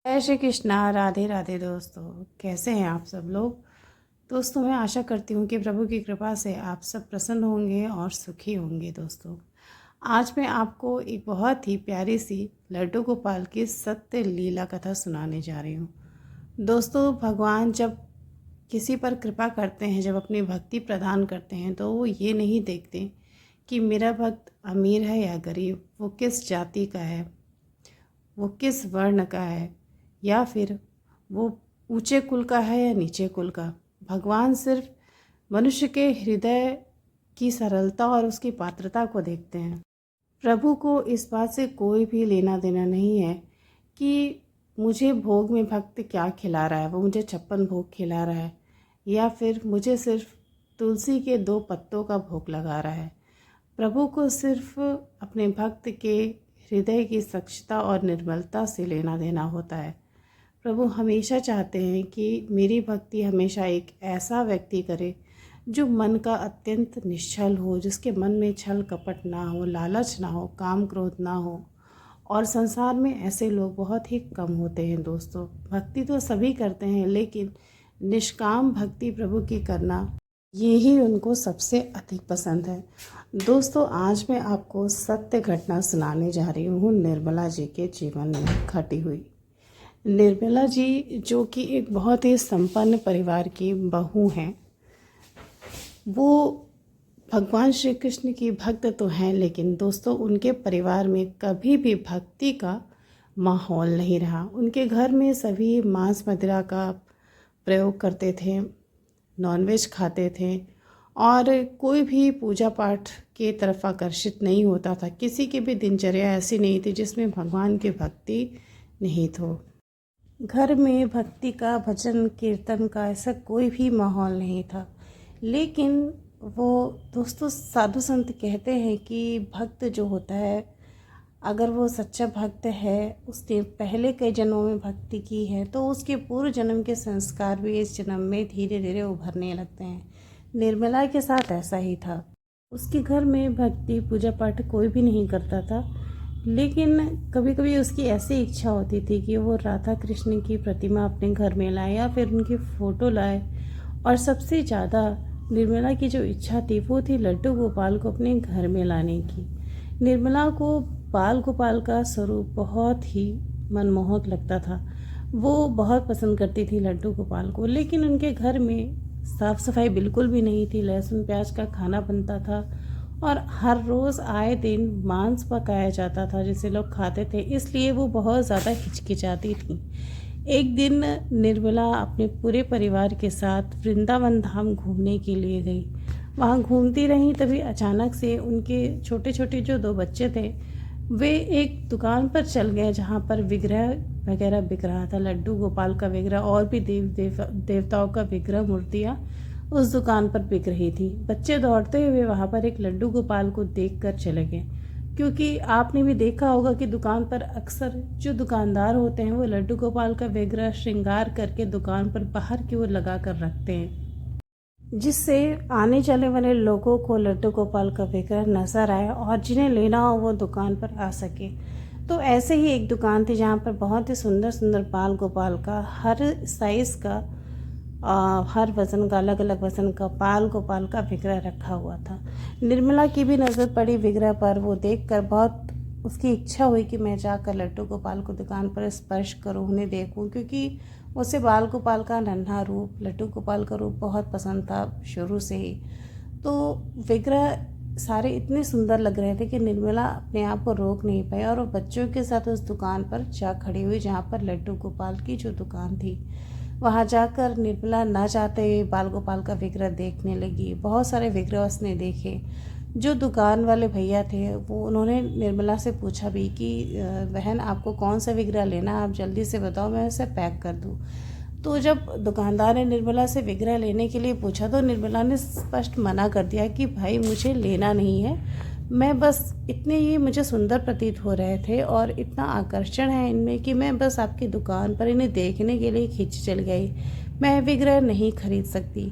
जय श्री कृष्णा। राधे राधे दोस्तों, कैसे हैं आप सब लोग। दोस्तों, मैं आशा करती हूँ कि प्रभु की कृपा से आप सब प्रसन्न होंगे और सुखी होंगे। दोस्तों, आज मैं आपको एक बहुत ही प्यारी सी लड्डू गोपाल की सत्य लीला कथा सुनाने जा रही हूँ। दोस्तों, भगवान जब किसी पर कृपा करते हैं, जब अपनी भक्ति प्रदान करते हैं, तो वो ये नहीं देखते कि मेरा भक्त अमीर है या गरीब, वो किस जाति का है, वो किस वर्ण का है, या फिर वो ऊंचे कुल का है या नीचे कुल का। भगवान सिर्फ मनुष्य के हृदय की सरलता और उसकी पात्रता को देखते हैं। प्रभु को इस बात से कोई भी लेना देना नहीं है कि मुझे भोग में भक्त क्या खिला रहा है, वो मुझे 56 भोग खिला रहा है या फिर मुझे सिर्फ तुलसी के 2 पत्तों का भोग लगा रहा है। प्रभु को सिर्फ अपने भक्त के हृदय की स्वच्छता और निर्मलता से लेना देना होता है। प्रभु हमेशा चाहते हैं कि मेरी भक्ति हमेशा एक ऐसा व्यक्ति करे जो मन का अत्यंत निश्चल हो, जिसके मन में छल कपट ना हो, लालच ना हो, काम क्रोध ना हो। और संसार में ऐसे लोग बहुत ही कम होते हैं। दोस्तों, भक्ति तो सभी करते हैं, लेकिन निष्काम भक्ति प्रभु की करना, ये ही उनको सबसे अधिक पसंद है। दोस्तों, आज मैं आपको सत्य घटना सुनाने जा रही हूँ निर्मला जी के जीवन में घटी हुई। निर्मला जी, जो कि एक बहुत ही संपन्न परिवार की बहू हैं, वो भगवान श्री कृष्ण की भक्त तो हैं, लेकिन दोस्तों उनके परिवार में कभी भी भक्ति का माहौल नहीं रहा। उनके घर में सभी मांस मदिरा का प्रयोग करते थे, नॉनवेज खाते थे और कोई भी पूजा पाठ के तरफ आकर्षित नहीं होता था। किसी की भी दिनचर्या ऐसी नहीं थी जिसमें भगवान की भक्ति निहित हो। घर में भक्ति का, भजन कीर्तन का ऐसा कोई भी माहौल नहीं था। लेकिन वो दोस्तों, साधु संत कहते हैं कि भक्त जो होता है, अगर वो सच्चा भक्त है, उसने पहले कई जन्मों में भक्ति की है, तो उसके पूर्व जन्म के संस्कार भी इस जन्म में धीरे धीरे उभरने लगते हैं। निर्मला के साथ ऐसा ही था। उसके घर में भक्ति पूजा पाठ कोई भी नहीं करता था, लेकिन कभी कभी उसकी ऐसी इच्छा होती थी कि वो राधा कृष्ण की प्रतिमा अपने घर में लाए या फिर उनकी फ़ोटो लाए। और सबसे ज़्यादा निर्मला की जो इच्छा थी वो थी लड्डू गोपाल को अपने घर में लाने की। निर्मला को बाल गोपाल का स्वरूप बहुत ही मनमोहक लगता था। वो बहुत पसंद करती थी लड्डू गोपाल को, लेकिन उनके घर में साफ़ सफाई बिल्कुल भी नहीं थी। लहसुन प्याज का खाना बनता था और हर रोज़ आए दिन मांस पकाया जाता था जिसे लोग खाते थे, इसलिए वो बहुत ज़्यादा हिचकिचाती थी। एक दिन निर्मला अपने पूरे परिवार के साथ वृंदावन धाम घूमने के लिए गई। वहाँ घूमती रहीं, तभी अचानक से उनके छोटे छोटे जो 2 बच्चे थे, वे एक दुकान पर चल गए जहाँ पर विग्रह वगैरह बिक रहा था। लड्डू गोपाल का विग्रह और भी देवताओं का विग्रह, मूर्तियाँ उस दुकान पर बिक रही थी। बच्चे दौड़ते हुए वहाँ पर एक लड्डू गोपाल को देखकर चले गए, क्योंकि आपने भी देखा होगा कि दुकान पर अक्सर जो दुकानदार होते हैं वो लड्डू गोपाल का विग्रह श्रृंगार करके दुकान पर बाहर की ओर लगा कर रखते हैं, जिससे आने जाने वाले लोगों को लड्डू गोपाल का विग्रह नजर आए और जिन्हें लेना हो वो दुकान पर आ सके। तो ऐसे ही एक दुकान थी जहाँ पर बहुत ही सुंदर सुंदर बाल गोपाल का, हर साइज़ का, हर वज़न का, अलग अलग वज़न का बाल गोपाल का विग्रह रखा हुआ था। निर्मला की भी नज़र पड़ी विग्रह पर। वो देखकर बहुत उसकी इच्छा हुई कि मैं जाकर लड्डू गोपाल को दुकान पर स्पर्श करूं, उन्हें देखूं, क्योंकि उसे बाल गोपाल का नन्हा रूप, लड्डू गोपाल का रूप बहुत पसंद था शुरू से ही। तो विग्रह सारे इतने सुंदर लग रहे थे कि निर्मला अपने आप को रोक नहीं पाई और वो बच्चों के साथ उस दुकान पर जा खड़ी हुई जहाँ पर लड्डू गोपाल की जो दुकान थी। वहाँ जाकर निर्मला ना चाहते हुए बाल गोपाल का विग्रह देखने लगी। बहुत सारे विग्रह उसने देखे। जो दुकान वाले भैया थे वो, उन्होंने निर्मला से पूछा भी कि बहन, आपको कौन सा विग्रह लेना, आप जल्दी से बताओ, मैं उसे पैक कर दूँ। तो जब दुकानदार ने निर्मला से विग्रह लेने के लिए पूछा तो निर्मला ने स्पष्ट मना कर दिया कि भाई, मुझे लेना नहीं है, मैं बस इतने ही मुझे सुंदर प्रतीत हो रहे थे और इतना आकर्षण है इनमें कि मैं बस आपकी दुकान पर इन्हें देखने के लिए खींच चल गई, मैं विग्रह नहीं खरीद सकती।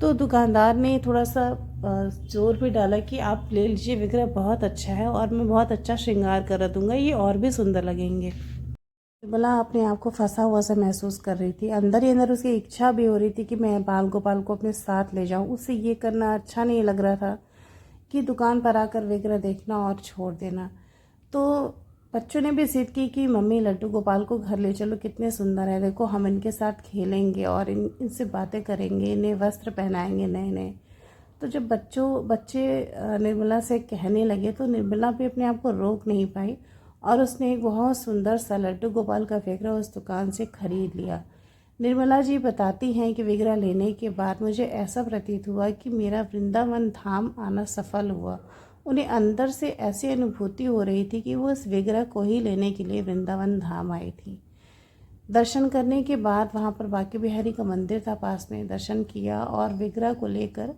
तो दुकानदार ने थोड़ा सा जोर भी डाला कि आप ले लीजिए, विग्रह बहुत अच्छा है और मैं बहुत अच्छा श्रृंगार कर दूंगा, ये और भी सुंदर लगेंगे। निर्मला अपने आप को फंसा हुआ सा महसूस कर रही थी। अंदर ही अंदर उसकी इच्छा भी हो रही थी कि मैं बाल गोपाल को अपने साथ ले जाऊं। उसे ये करना अच्छा नहीं लग रहा था कि दुकान पर आकर विग्रह देखना और छोड़ देना। तो बच्चों ने भी जिद की कि मम्मी लड्डू गोपाल को घर ले चलो, कितने सुंदर है, देखो हम इनके साथ खेलेंगे और इनसे बातें करेंगे, इन्हें वस्त्र पहनाएंगे नए नए। तो जब बच्चे निर्मला से कहने लगे तो निर्मला भी अपने आप को रोक नहीं पाई और उसने एक बहुत सुंदर सा लड्डू गोपाल का विग्रह उस दुकान से खरीद लिया। निर्मला जी बताती हैं कि विग्रह लेने के बाद मुझे ऐसा प्रतीत हुआ कि मेरा वृंदावन धाम आना सफल हुआ। उन्हें अंदर से ऐसी अनुभूति हो रही थी कि वो इस विग्रह को ही लेने के लिए वृंदावन धाम आई थी। दर्शन करने के बाद वहाँ पर बांके बिहारी का मंदिर था पास में, दर्शन किया और विग्रह को लेकर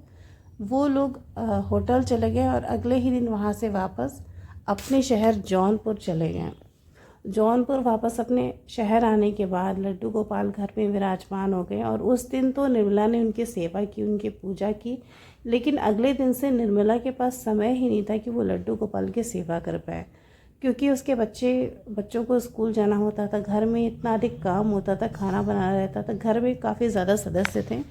वो लोग होटल चले गए और अगले ही दिन वहाँ से वापस अपने शहर जौनपुर चले गए। जौनपुर वापस अपने शहर आने के बाद लड्डू गोपाल घर में विराजमान हो गए और उस दिन तो निर्मला ने उनकी सेवा की, उनकी पूजा की, लेकिन अगले दिन से निर्मला के पास समय ही नहीं था कि वो लड्डू गोपाल की सेवा कर पाए, क्योंकि उसके बच्चों को स्कूल जाना होता था, घर में इतना अधिक काम होता था, खाना बनाना रहता था, घर में काफ़ी ज़्यादा सदस्य थे,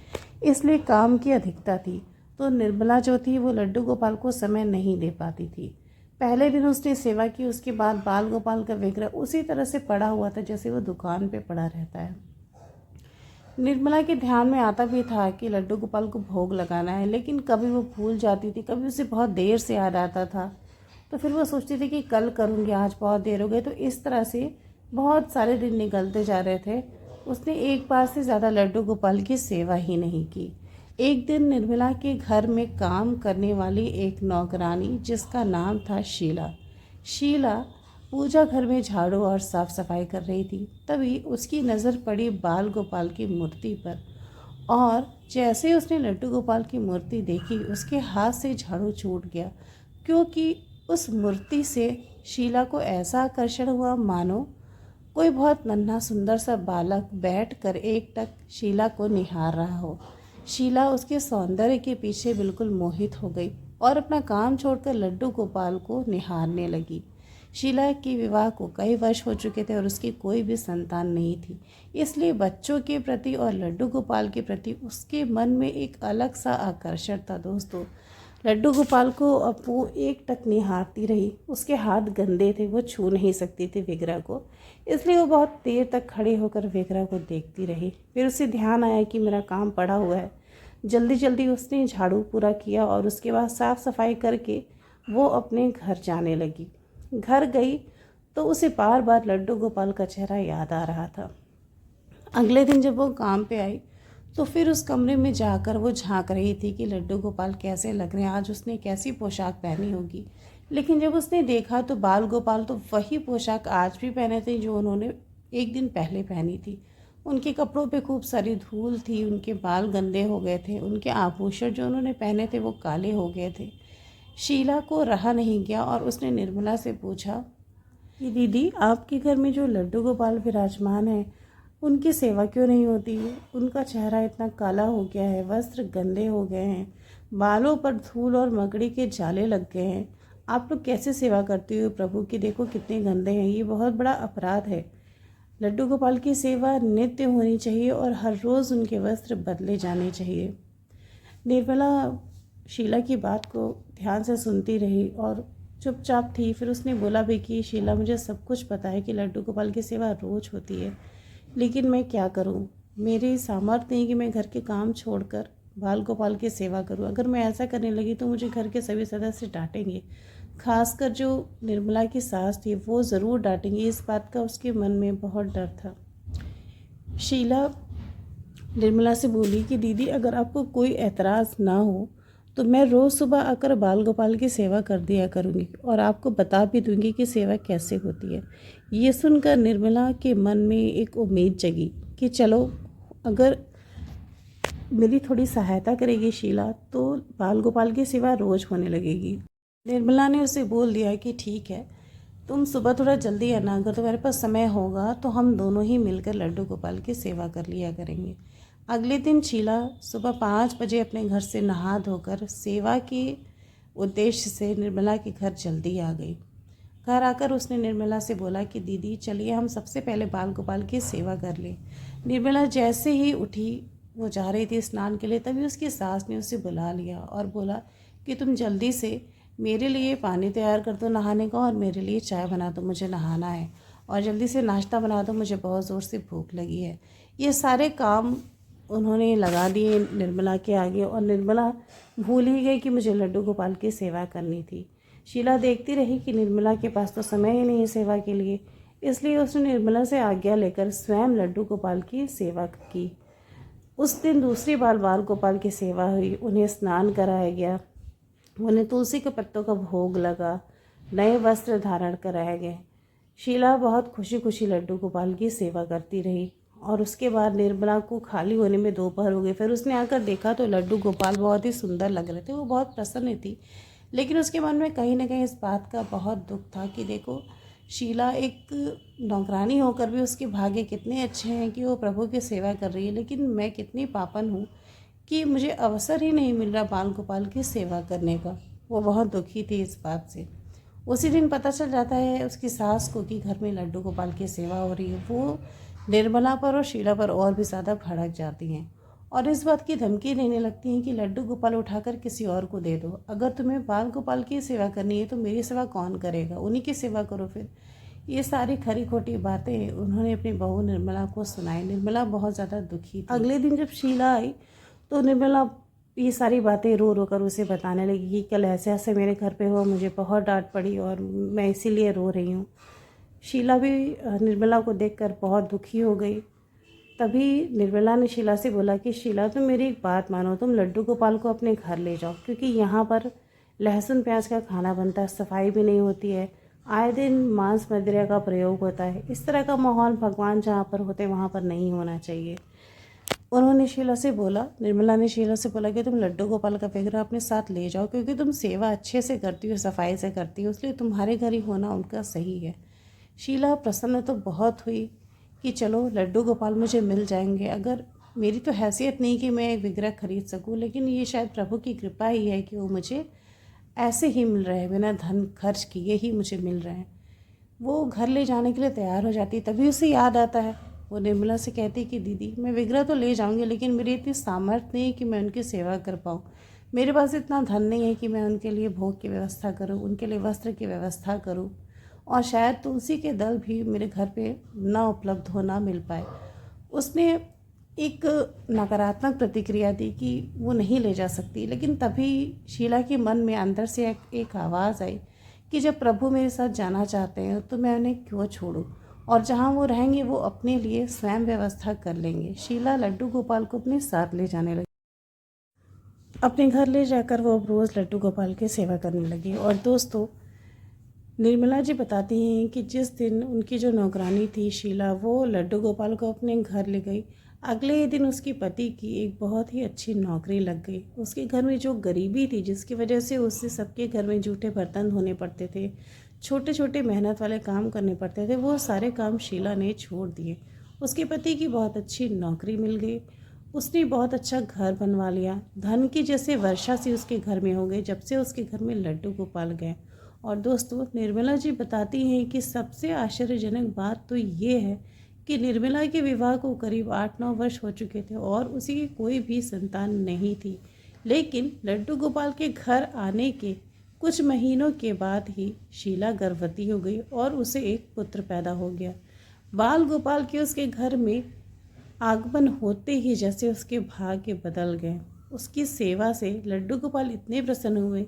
इसलिए काम की अधिकता थी। तो निर्मला जो थी वो लड्डू गोपाल को समय नहीं दे पाती थी। पहले दिन उसने सेवा की, उसके बाद बाल गोपाल का विग्रह उसी तरह से पड़ा हुआ था जैसे वो दुकान पे पड़ा रहता है। निर्मला के ध्यान में आता भी था कि लड्डू गोपाल को भोग लगाना है, लेकिन कभी वो भूल जाती थी, कभी उसे बहुत देर से याद आता था, तो फिर वो सोचती थी कि कल करूँगी, आज बहुत देर हो गई। तो इस तरह से बहुत सारे दिन निकलते जा रहे थे। उसने एक बार से ज़्यादा लड्डू गोपाल की सेवा ही नहीं की। एक दिन निर्मला के घर में काम करने वाली एक नौकरानी जिसका नाम था शीला पूजा घर में झाड़ू और साफ सफाई कर रही थी। तभी उसकी नज़र पड़ी बाल गोपाल की मूर्ति पर और जैसे ही उसने लड्डू गोपाल की मूर्ति देखी उसके हाथ से झाड़ू छूट गया, क्योंकि उस मूर्ति से शीला को ऐसा आकर्षण हुआ मानो कोई बहुत नन्हा सुंदर सा बालक बैठकर एकटक शीला को निहार रहा हो। शीला उसके सौंदर्य के पीछे बिल्कुल मोहित हो गई और अपना काम छोड़कर लड्डू गोपाल को निहारने लगी। शीला के विवाह को कई वर्ष हो चुके थे और उसकी कोई भी संतान नहीं थी, इसलिए बच्चों के प्रति और लड्डू गोपाल के प्रति उसके मन में एक अलग सा आकर्षण था। दोस्तों, लड्डू गोपाल को अब वो एक टक निहारती रही। उसके हाथ गंदे थे, वो छू नहीं सकती थी विग्रह को, इसलिए वो बहुत देर तक खड़े होकर विग्रह को देखती रही। फिर उसे ध्यान आया कि मेरा काम पड़ा हुआ है। जल्दी जल्दी उसने झाड़ू पूरा किया और उसके बाद साफ़ सफाई करके वो अपने घर जाने लगी। घर गई तो उसे बार बार लड्डू गोपाल का चेहरा याद आ रहा था। अगले दिन जब वो काम पे आई तो फिर उस कमरे में जाकर वो झांक रही थी कि लड्डू गोपाल कैसे लग रहे हैं, आज उसने कैसी पोशाक पहनी होगी। लेकिन जब उसने देखा तो बाल गोपाल तो वही पोशाक आज भी पहने थे जो उन्होंने एक दिन पहले पहनी थी। उनके कपड़ों पे खूब सारी धूल थी, उनके बाल गंदे हो गए थे, उनके आभूषण जो उन्होंने पहने थे वो काले हो गए थे। शीला को रहा नहीं गया और उसने निर्मला से पूछा कि दीदी, आपके घर में जो लड्डू गोपाल विराजमान है उनकी सेवा क्यों नहीं होती? उनका चेहरा इतना काला हो गया है, वस्त्र गंदे हो गए हैं, बालों पर धूल और मकड़ी के जाले लग गए हैं। आप लोग कैसे सेवा करती हो प्रभु की? देखो कितने गंदे हैं, ये बहुत बड़ा अपराध है। लड्डू गोपाल की सेवा नित्य होनी चाहिए और हर रोज़ उनके वस्त्र बदले जाने चाहिए। निर्मला शीला की बात को ध्यान से सुनती रही और चुपचाप थी। फिर उसने बोला भी कि शीला, मुझे सब कुछ पता है कि लड्डू गोपाल की सेवा रोज़ होती है, लेकिन मैं क्या करूं? मेरी सामर्थ्य नहीं कि मैं घर के काम छोड़कर बाल गोपाल की सेवा करूं। अगर मैं ऐसा करने लगी तो मुझे घर के सभी सदस्य डांटेंगे, खासकर जो निर्मला की सास थी वो ज़रूर डांटेंगी। इस बात का उसके मन में बहुत डर था। शीला निर्मला से बोली कि दीदी, अगर आपको कोई एतराज़ ना हो तो मैं रोज़ सुबह आकर बाल गोपाल की सेवा कर दिया करूँगी और आपको बता भी दूँगी कि सेवा कैसे होती है। ये सुनकर निर्मला के मन में एक उम्मीद जगी कि चलो, अगर मेरी थोड़ी सहायता करेगी शीला तो बाल गोपाल की सेवा रोज़ होने लगेगी। निर्मला ने उसे बोल दिया कि ठीक है, तुम सुबह थोड़ा जल्दी आना, अगर तुम्हारे पास समय होगा तो हम दोनों ही मिलकर लड्डू गोपाल की सेवा कर लिया करेंगे। अगले दिन शीला सुबह 5 बजे अपने घर से नहा धोकर सेवा के उद्देश्य से निर्मला के घर जल्दी आ गई। घर आकर उसने निर्मला से बोला कि दीदी चलिए हम सबसे पहले बाल गोपाल की सेवा कर लें। निर्मला जैसे ही उठी, वो जा रही थी स्नान के लिए, तभी उसकी सास ने उसे बुला लिया और बोला कि तुम जल्दी से मेरे लिए पानी तैयार कर दो नहाने का, और मेरे लिए चाय बना दो, मुझे नहाना है, और जल्दी से नाश्ता बना दो, मुझे बहुत ज़ोर से भूख लगी है। ये सारे काम उन्होंने लगा दिए निर्मला के आगे, और निर्मला भूल ही गई कि मुझे लड्डू गोपाल की सेवा करनी थी। शीला देखती रही कि निर्मला के पास तो समय ही नहीं है सेवा के लिए, इसलिए उसने निर्मला से आज्ञा लेकर स्वयं लड्डू गोपाल की सेवा की। उस दिन दूसरी बार बाल गोपाल की सेवा हुई, उन्हें स्नान कराया गया, उन्हें तुलसी के पत्तों का भोग लगा, नए वस्त्र धारण कराए गए। शीला बहुत खुशी खुशी लड्डू गोपाल की सेवा करती रही, और उसके बाद निर्मला को खाली होने में दोपहर हो गई। फिर उसने आकर देखा तो लड्डू गोपाल बहुत ही सुंदर लग रहे थे, वो बहुत प्रसन्न थी। लेकिन उसके मन में कहीं ना कहीं इस बात का बहुत दुख था कि देखो, शीला एक नौकरानी होकर भी उसके भाग्य कितने अच्छे हैं कि वो प्रभु की सेवा कर रही है, लेकिन मैं कितनी पापन हूँ कि मुझे अवसर ही नहीं मिल रहा बाल गोपाल की सेवा करने का। वो बहुत दुखी थी इस बात से। उसी दिन पता चल जाता है उसकी सास को कि घर में लड्डू गोपाल की सेवा हो रही है। वो निर्मला पर और शीला पर और भी ज़्यादा भड़क जाती हैं, और इस बात की धमकी देने लगती हैं कि लड्डू गोपाल उठाकर किसी और को दे दो। अगर तुम्हें बाल गोपाल की सेवा करनी है तो मेरी सेवा कौन करेगा, उन्हीं की सेवा करो फिर। ये सारी खरी खोटी बातें उन्होंने अपनी बहू निर्मला को सुनाई। निर्मला बहुत ज़्यादा दुखी थी। अगले दिन जब शीला आई तो निर्मला ये सारी बातें रो रो कर उसे बताने लगी कि कल ऐसे ऐसे मेरे घर पे हुआ, मुझे बहुत डांट पड़ी और मैं इसीलिए रो रही हूँ। शीला भी निर्मला को देखकर बहुत दुखी हो गई। तभी निर्मला ने शीला से बोला कि शीला तुम मेरी एक बात मानो, तुम लड्डू गोपाल को अपने घर ले जाओ, क्योंकि यहाँ पर लहसुन प्याज का खाना बनता है, सफाई भी नहीं होती है, आए दिन मांस मदिरा का प्रयोग होता है। इस तरह का माहौल भगवान जहाँ पर होते वहाँ पर नहीं होना चाहिए। उन्होंने शीला से बोला, निर्मला ने शीला से बोला कि तुम लड्डू गोपाल का विग्रह अपने साथ ले जाओ, क्योंकि तुम सेवा अच्छे से करती हो, सफाई से करती हो, इसलिए तुम्हारे घर ही होना उनका सही है। शीला प्रसन्न तो बहुत हुई कि चलो लड्डू गोपाल मुझे मिल जाएंगे। अगर मेरी तो हैसियत नहीं कि मैं एक विग्रह खरीद सकूं, लेकिन ये शायद प्रभु की कृपा ही है कि वो मुझे ऐसे ही मिल रहे हैं, बिना धन खर्च किए ही मुझे मिल रहे हैं। वो घर ले जाने के लिए तैयार हो जाती, तभी उसे याद आता है। वो निर्मला से कहती कि दीदी मैं विग्रह तो ले जाऊंगी, लेकिन मेरी इतनी सामर्थ्य नहीं है कि मैं उनकी सेवा कर पाऊँ। मेरे पास इतना धन नहीं है कि मैं उनके लिए भोग की व्यवस्था करूँ, उनके लिए वस्त्र की व्यवस्था करूँ, और शायद तुलसी के दल भी मेरे घर पे ना उपलब्ध हो, ना मिल पाए। उसने एक नकारात्मक प्रतिक्रिया दी कि वो नहीं ले जा सकती। लेकिन तभी शीला के मन में अंदर से एक आवाज़ आई कि जब प्रभु मेरे साथ जाना चाहते हैं तो मैं उन्हें क्यों छोड़ूं, और जहाँ वो रहेंगे वो अपने लिए स्वयं व्यवस्था कर लेंगे। शीला लड्डू गोपाल को अपने साथ ले जाने लगी। अपने घर ले जाकर वो अब रोज़ लड्डू गोपाल की सेवा करने लगी। और दोस्तों, निर्मला जी बताती हैं कि जिस दिन उनकी जो नौकरानी थी शीला, वो लड्डू गोपाल को अपने घर ले गई, अगले ही दिन उसके पति की एक बहुत ही अच्छी नौकरी लग गई। उसके घर में जो गरीबी थी, जिसकी वजह से उससे सबके घर में जूठे बर्तन धोने पड़ते थे, छोटे छोटे मेहनत वाले काम करने पड़ते थे, वो सारे काम शीला ने छोड़ दिए। उसके पति की बहुत अच्छी नौकरी मिल गई, उसने बहुत अच्छा घर बनवा लिया, धन की जैसे वर्षा सी उसके घर में हो गई जब से उसके घर में लड्डू गोपाल गए। और दोस्तों, निर्मला जी बताती हैं कि सबसे आश्चर्यजनक बात तो ये है कि निर्मला के विवाह को करीब 8-9 वर्ष हो चुके थे और उसी की कोई भी संतान नहीं थी। लेकिन लड्डू गोपाल के घर आने के कुछ महीनों के बाद ही शीला गर्भवती हो गई और उसे एक पुत्र पैदा हो गया। बाल गोपाल के उसके घर में आगमन होते ही जैसे उसके भाग्य बदल गए। उसकी सेवा से लड्डू गोपाल इतने प्रसन्न हुए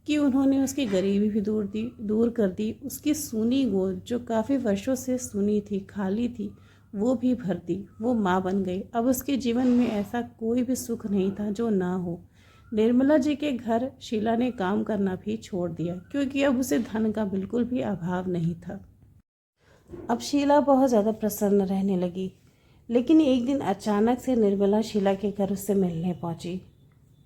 कि उन्होंने उसकी गरीबी भी दूर कर दी। उसकी सूनी गोद, जो काफ़ी वर्षों से सूनी थी, खाली थी, वो भी भर दी। वो माँ बन गई। अब उसके जीवन में ऐसा कोई भी सुख नहीं था जो ना हो। निर्मला जी के घर शीला ने काम करना भी छोड़ दिया, क्योंकि अब उसे धन का बिल्कुल भी अभाव नहीं था। अब शीला बहुत ज़्यादा प्रसन्न रहने लगी। लेकिन एक दिन अचानक से निर्मला शीला के घर उससे मिलने पहुंची।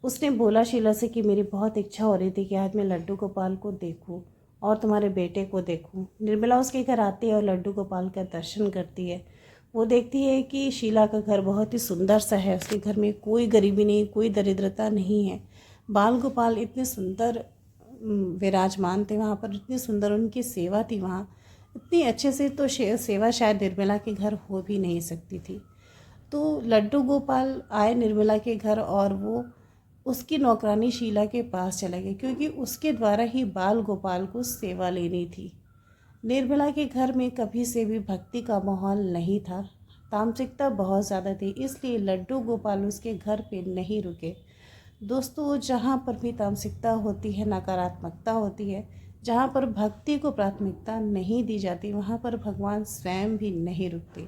उसने बोला शीला से कि मेरी बहुत इच्छा हो रही थी कि आज मैं लड्डू गोपाल को देखूं और तुम्हारे बेटे को देखूं। निर्मला उसके घर आती है और लड्डू गोपाल का दर्शन करती है। वो देखती है कि शीला का घर बहुत ही सुंदर सा है, उसके घर में कोई गरीबी नहीं, कोई दरिद्रता नहीं है। बाल गोपाल इतने सुंदर विराजमान थे वहाँ पर, इतनी सुंदर उनकी सेवा थी वहाँ, इतनी अच्छे से तो सेवा शायद निर्मला के घर हो भी नहीं सकती थी। तो लड्डू गोपाल आए निर्मला के घर और वो उसकी नौकरानी शीला के पास चले गए, क्योंकि उसके द्वारा ही बाल गोपाल को सेवा लेनी थी। निर्मला के घर में कभी से भी भक्ति का माहौल नहीं था, तामसिकता बहुत ज़्यादा थी, इसलिए लड्डू गोपाल उसके घर पे नहीं रुके। दोस्तों, जहाँ पर भी तामसिकता होती है, नकारात्मकता होती है, जहाँ पर भक्ति को प्राथमिकता नहीं दी जाती, वहाँ पर भगवान स्वयं भी नहीं रुकते।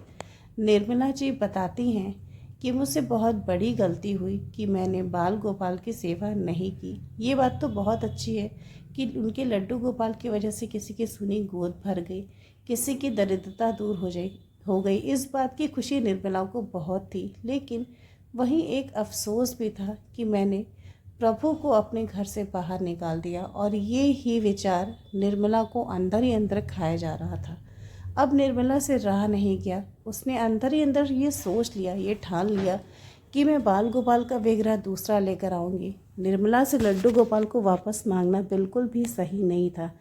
निर्मला जी बताती हैं कि मुझसे बहुत बड़ी गलती हुई कि मैंने बाल गोपाल की सेवा नहीं की। ये बात तो बहुत अच्छी है कि उनके लड्डू गोपाल की वजह से किसी की सुनी गोद भर गई, किसी की दरिद्रता दूर हो गई। इस बात की खुशी निर्मला को बहुत थी, लेकिन वहीं एक अफसोस भी था कि मैंने प्रभु को अपने घर से बाहर निकाल दिया, और ये ही विचार निर्मला को अंदर ही अंदर खाया जा रहा था। अब निर्मला से रहा नहीं गया, उसने अंदर ही अंदर ये सोच लिया, ये ठान लिया कि मैं बाल गोपाल का विग्रह दूसरा लेकर आऊँगी। निर्मला से लड्डू गोपाल को वापस मांगना बिल्कुल भी सही नहीं था,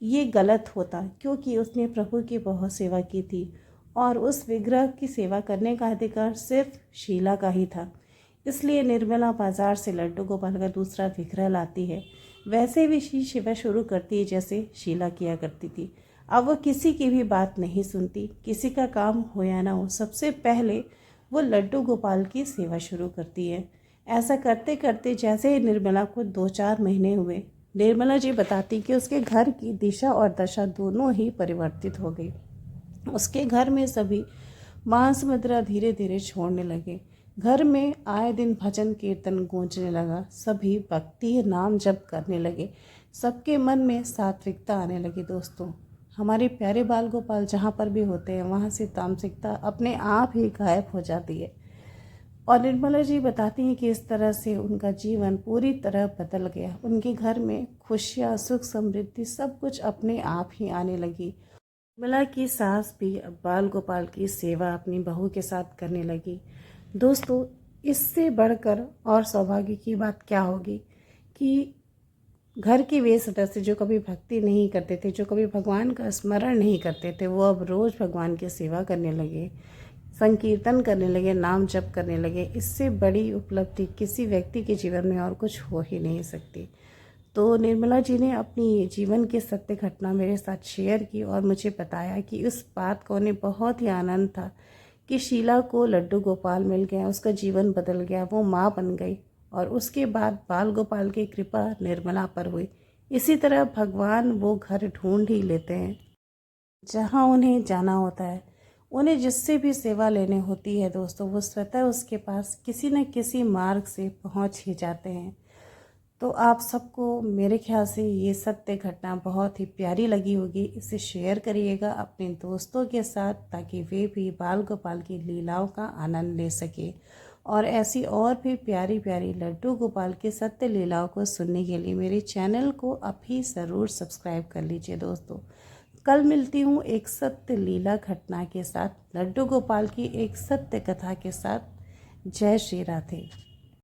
ये गलत होता, क्योंकि उसने प्रभु की बहुत सेवा की थी और उस विग्रह की सेवा करने का अधिकार सिर्फ शीला का ही था। इसलिए निर्मला बाजार से लड्डू गोपाल का दूसरा विग्रह लाती है, वैसे भी सेवा शुरू करती है जैसे शीला किया करती थी। अब वो किसी की भी बात नहीं सुनती, किसी का काम हो या ना हो, सबसे पहले वो लड्डू गोपाल की सेवा शुरू करती है। ऐसा करते करते जैसे ही निर्मला को 2-4 महीने हुए, निर्मला जी बताती कि उसके घर की दिशा और दशा दोनों ही परिवर्तित हो गई। उसके घर में सभी मांस मदिरा धीरे धीरे छोड़ने लगे, घर में आए दिन भजन कीर्तन गूंजने लगा, सभी भक्ति नाम जप करने लगे, सबके मन में सात्विकता आने लगी। दोस्तों, हमारे प्यारे बाल गोपाल जहाँ पर भी होते हैं वहाँ से तामसिकता अपने आप ही गायब हो जाती है। और निर्मला जी बताती हैं कि इस तरह से उनका जीवन पूरी तरह बदल गया। उनके घर में खुशियाँ, सुख, समृद्धि सब कुछ अपने आप ही आने लगी। निर्मला की सास भी अब बाल गोपाल की सेवा अपनी बहू के साथ करने लगी। दोस्तों, इससे बढ़कर और सौभाग्य की बात क्या होगी कि घर के वे सदस्य जो कभी भक्ति नहीं करते थे, जो कभी भगवान का स्मरण नहीं करते थे, वो अब रोज़ भगवान की सेवा करने लगे, संकीर्तन करने लगे, नाम जप करने लगे। इससे बड़ी उपलब्धि किसी व्यक्ति के जीवन में और कुछ हो ही नहीं सकती। तो निर्मला जी ने अपनी जीवन की सत्य घटना मेरे साथ शेयर की और मुझे बताया कि उस बात को उन्हें बहुत ही आनंद था कि शीला को लड्डू गोपाल मिल गया, उसका जीवन बदल गया, वो माँ बन गई, और उसके बाद बाल गोपाल की कृपा निर्मला पर हुई। इसी तरह भगवान वो घर ढूंढ ही लेते हैं जहाँ उन्हें जाना होता है। उन्हें जिससे भी सेवा लेने होती है दोस्तों, वो स्वतः उसके पास किसी न किसी मार्ग से पहुँच ही जाते हैं। तो आप सबको मेरे ख्याल से ये सत्य घटना बहुत ही प्यारी लगी होगी। इसे शेयर करिएगा अपने दोस्तों के साथ, ताकि वे भी बाल गोपाल की लीलाओं का आनंद ले सके। और ऐसी और भी प्यारी प्यारी लड्डू गोपाल की सत्य लीलाओं को सुनने के लिए मेरे चैनल को अभी ज़रूर सब्सक्राइब कर लीजिए। दोस्तों, कल मिलती हूँ एक सत्य लीला घटना के साथ, लड्डू गोपाल की एक सत्य कथा के साथ। जय श्री राधे।